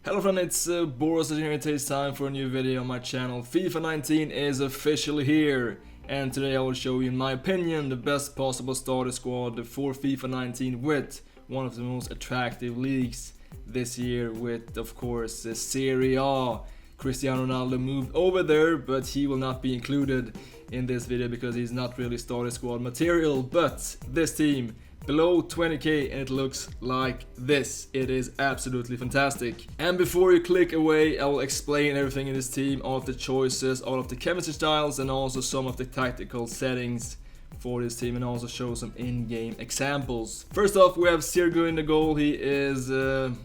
Hello friends, it's BorasLegend here. It is time for a new video on my channel. FIFA 19 is officially here, and today I will show you, in my opinion, the best possible starter squad for FIFA 19 with one of the most attractive leagues this year with, of course, Serie A. Cristiano Ronaldo moved over there, but he will not be included in this video because he's not really starter squad material. But this team below 20k, and it looks like this. It is absolutely fantastic. And before you click away, I will explain everything in this team, all of the choices, all of the chemistry styles, and also some of the tactical settings for this team, and also show some in-game examples. First off, we have Serie in the goal. He is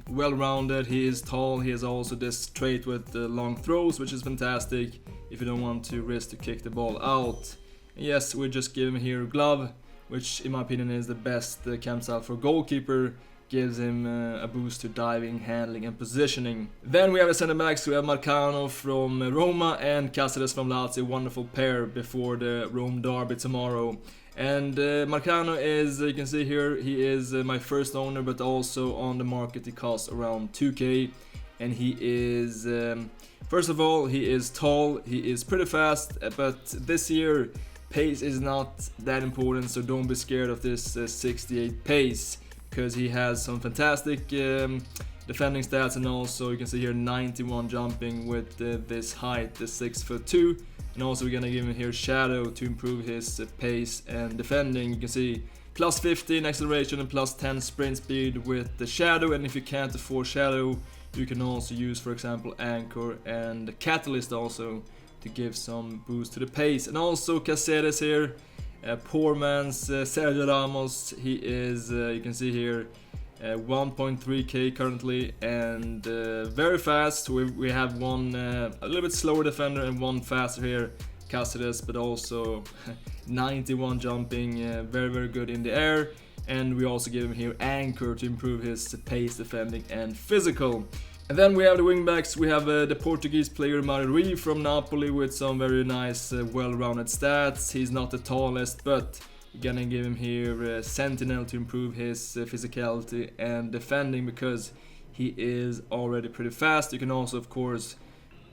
well-rounded, he is tall, he has also this trait with long throws, which is fantastic if you don't want to risk to kick the ball out. And yes, we just give him here a glove, which in my opinion is the best cam style for goalkeeper. Gives him a boost to diving, handling and positioning. Then we have the center backs. We have Marcano from Roma and Cáceres from Lazio. Wonderful pair before the Rome derby tomorrow. And Marcano is, you can see here, he is my first owner, but also on the market he costs around 2k. And he is, first of all, he is tall, he is pretty fast, but this year pace is not that important, so don't be scared of this 68 pace, because he has some fantastic defending stats, and also you can see here 91 jumping with this height, the 6'2", and also we're gonna give him here shadow to improve his pace and defending. You can see plus 15 acceleration and plus 10 sprint speed with the shadow, and if you can't afford shadow, you can also use, for example, anchor and catalyst also to give some boost to the pace. And also Cáceres here, poor man's Sergio Ramos. He is, you can see here, 1.3k currently, and very fast. We have one a little bit slower defender and one faster here, Cáceres, but also 91 jumping, very good in the air. And we also give him here anchor to improve his pace, defending and physical. And then we have the wingbacks. We have the Portuguese player Serie from Napoli with some very nice, well-rounded stats. He's not the tallest, but we're gonna give him here Sentinel to improve his physicality and defending, because he is already pretty fast. You can also, of course,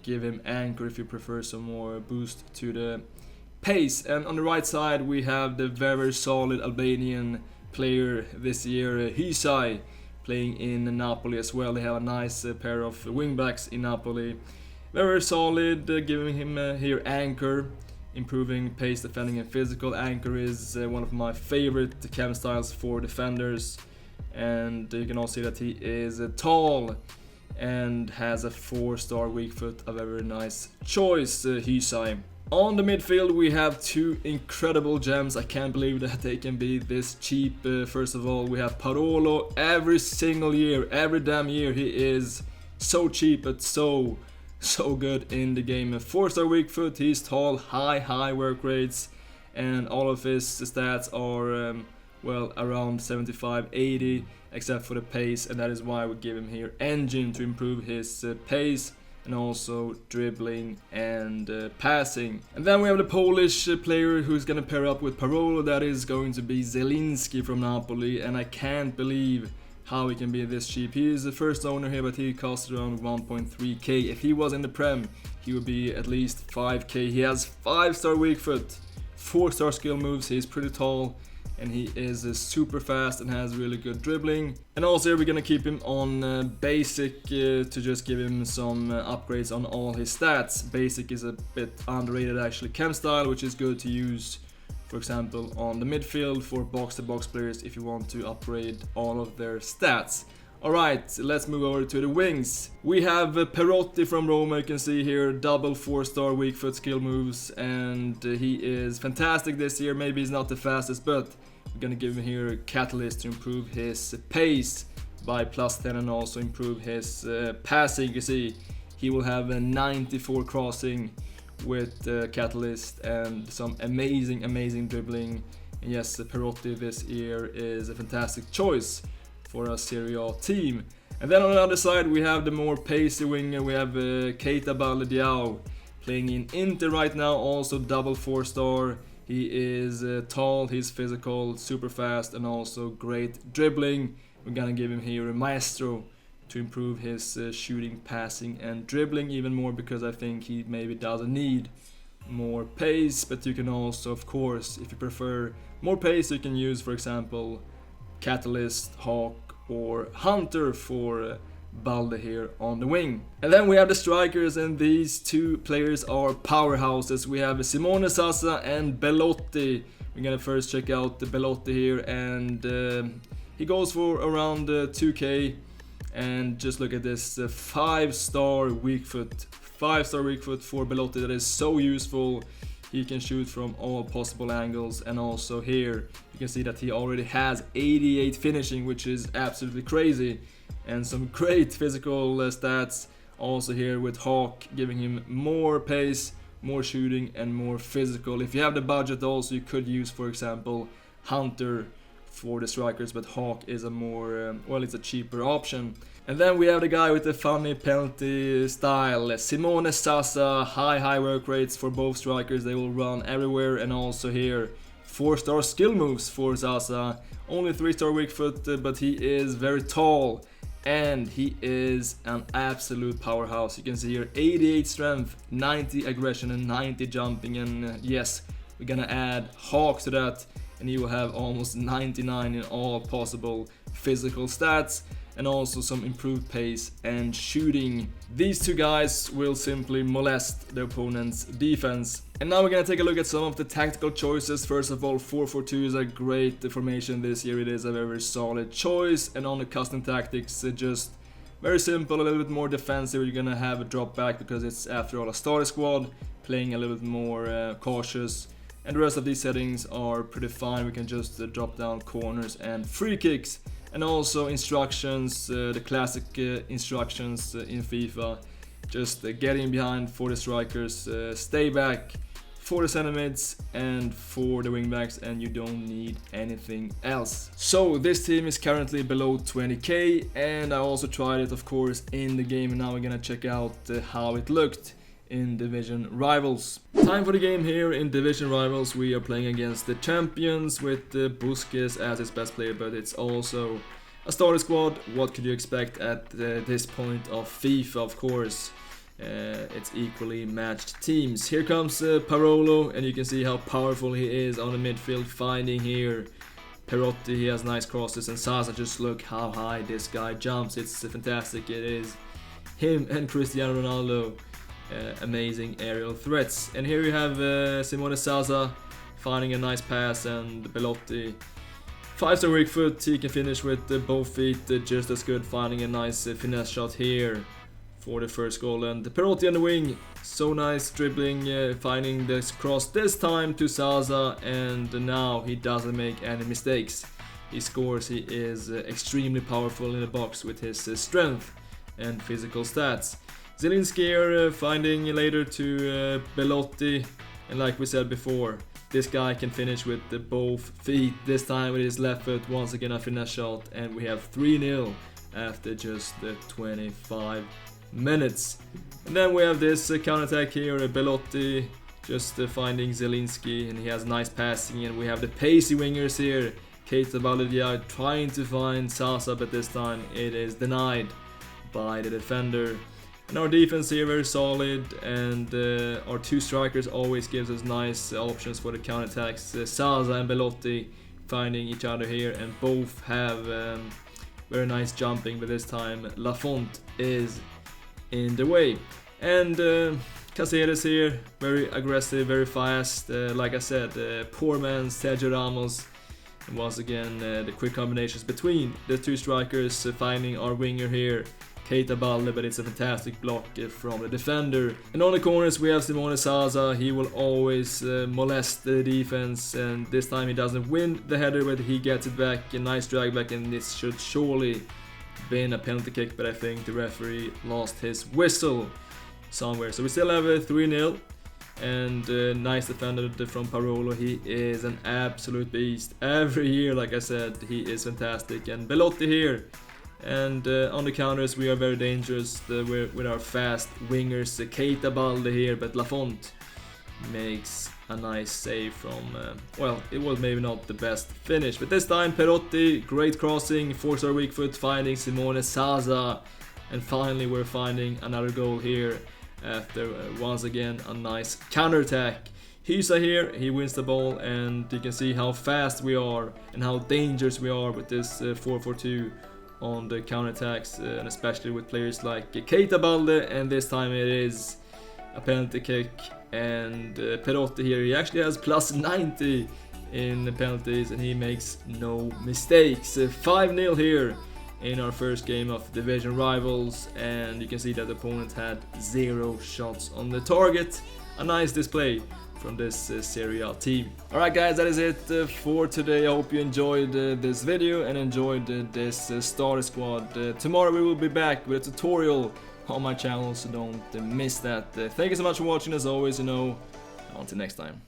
give him anchor if you prefer some more boost to the pace. And on the right side, we have the very solid Albanian player this year, Hisai, playing in Napoli as well. They have a nice pair of wingbacks in Napoli. Very solid, giving him here anchor, improving pace, defending and physical. Anchor is one of my favorite cam styles for defenders. And you can also see that he is tall and has a 4-star weak foot, a very nice choice, Hisai. On the midfield, we have two incredible gems. I can't believe that they can be this cheap. First of all, we have Parolo. Every single year, every damn year, he is so cheap but so good in the game. A 4-star weak foot, he's tall, high work rates, and all of his stats are well, around 75-80, except for the pace, and that is why we give him here engine to improve his pace and also dribbling and passing. And then we have the Polish player who's gonna pair up with Parolo. That is going to be Zielinski from Napoli, and I can't believe how he can be this cheap. He is the first owner here, but he costs around 1.3k. If he was in the Prem, he would be at least 5k. He has 5-star weak foot, 4-star skill moves, he's pretty tall, and he is super fast and has really good dribbling. And also here we're gonna keep him on basic to just give him some upgrades on all his stats. Basic is a bit underrated actually chem style, which is good to use, for example, on the midfield for box-to-box players if you want to upgrade all of their stats. Alright, let's move over to the wings. We have Perotti from Roma. You can see here double 4-star weak foot skill moves, and he is fantastic this year. Maybe he's not the fastest, but we're gonna give him here a catalyst to improve his pace by plus 10 and also improve his passing. You can see he will have a 94 crossing with catalyst and some amazing dribbling. And yes, Perotti this year is a fantastic choice for a Serie A team. And then on the other side we have the more pacey winger. We have Keita Balde playing in Inter right now, also double 4-star. He is tall, he's physical, super fast, and also great dribbling. We're gonna give him here a Maestro to improve his shooting, passing and dribbling even more, because I think he maybe doesn't need more pace. But you can also, of course, if you prefer more pace, you can use, for example, Catalyst, Hawk or Hunter for Balde here on the wing. And then we have the strikers, and these two players are powerhouses. We have Simone Sasa and Belotti. We're gonna first check out the Belotti here, and he goes for around 2k. And just look at this 5-star weak foot. 5-star weak foot for Belotti, that is so useful. He can shoot from all possible angles, and also here you can see that he already has 88 finishing, which is absolutely crazy. And some great physical stats also here with Hawk, giving him more pace, more shooting and more physical. If you have the budget also, you could use, for example, Hunter for the strikers, but Hawk is a more, well, it's a cheaper option. And then we have the guy with the funny penalty style, Simone Sasa. High work rates for both strikers, they will run everywhere. And also here 4-star skill moves for Sasa. Only 3-star weak foot, but he is very tall and he is an absolute powerhouse. You can see here 88 strength, 90 aggression and 90 jumping. And yes, we're gonna add Hawk to that, and he will have almost 99 in all possible physical stats, and also some improved pace and shooting. These two guys will simply molest the opponent's defense. And now we're gonna take a look at some of the tactical choices. First of all, 4-4-2 is a great formation this year. It is a very solid choice. And on the custom tactics, just very simple, a little bit more defensive. You're gonna have a drop back because it's after all a starter squad, playing a little bit more cautious. And the rest of these settings are pretty fine. We can just drop down corners and free kicks. And also instructions, the classic instructions in FIFA. Just getting behind for the strikers, stay back for the center mids and for the wingbacks, and you don't need anything else. So this team is currently below 20k, and I also tried it, of course, in the game. And now we're gonna check out how it looked in Division Rivals. Time for the game here in Division Rivals. We are playing against the champions with Busquets as his best player, but it's also a starter squad. What could you expect at this point of FIFA, of course? It's equally matched teams. Here comes Parolo, and you can see how powerful he is on the midfield, finding here Perotti. He has nice crosses, and Sasa, just look how high this guy jumps. It's fantastic. It is him and Cristiano Ronaldo. Amazing aerial threats. And here you have Simone Sasa finding a nice pass, and Belotti, 5-star weak foot, he can finish with both feet just as good, finding a nice finesse shot here for the first goal. And Perotti on the wing, so nice dribbling, finding this cross this time to Sasa, and now he doesn't make any mistakes. He scores. He is extremely powerful in the box with his strength and physical stats. Zielinski here finding later to Belotti, and like we said before, this guy can finish with both feet, this time with his left foot. Once again a finesse shot, and we have 3-0 after just 25 minutes. And then we have this counter-attack here, Belotti just finding Zielinski, and he has nice passing. And we have the pacey wingers here, Keita Balde trying to find Sasa, but this time it is denied by the defender. And our defense here very solid, and our two strikers always gives us nice options for the counterattacks. Sasa and Belotti finding each other here, and both have very nice jumping, but this time Lafont is in the way. And Caceres here, very aggressive, very fast. Like I said, poor man's Sergio Ramos. And once again, the quick combinations between the two strikers, finding our winger here, Keita Balde, but it's a fantastic block from the defender. And on the corners we have Simone Sasa. He will always molest the defense, and this time he doesn't win the header, but he gets it back. A nice drag back, and this should surely been a penalty kick, but I think the referee lost his whistle somewhere. So we still have a 3-0, and nice defender from Parolo. He is an absolute beast. Every year, like I said, he is fantastic. And Belotti here. And on the counters we are very dangerous with our fast wingers, Keita Balde here, but Lafont makes a nice save from, well, it was maybe not the best finish, but this time Perotti, great crossing, 4-star weak foot, finding Simone Zaza, and finally we're finding another goal here after once again a nice counter-attack. Hisa here, he wins the ball, and you can see how fast we are and how dangerous we are with this 4-4-2 on the counterattacks, and especially with players like Keita Balde, and this time it is a penalty kick, and Perotti here, he actually has plus 90 in the penalties and he makes no mistakes. 5-0 here in our first game of division rivals, and you can see that the opponent had 0 shots on the target. A nice display from this Serie A team. Alright guys, that is it for today. I hope you enjoyed this video and enjoyed this starter squad. Tomorrow we will be back with a tutorial on my channel, so don't miss that. Thank you so much for watching as always, until next time.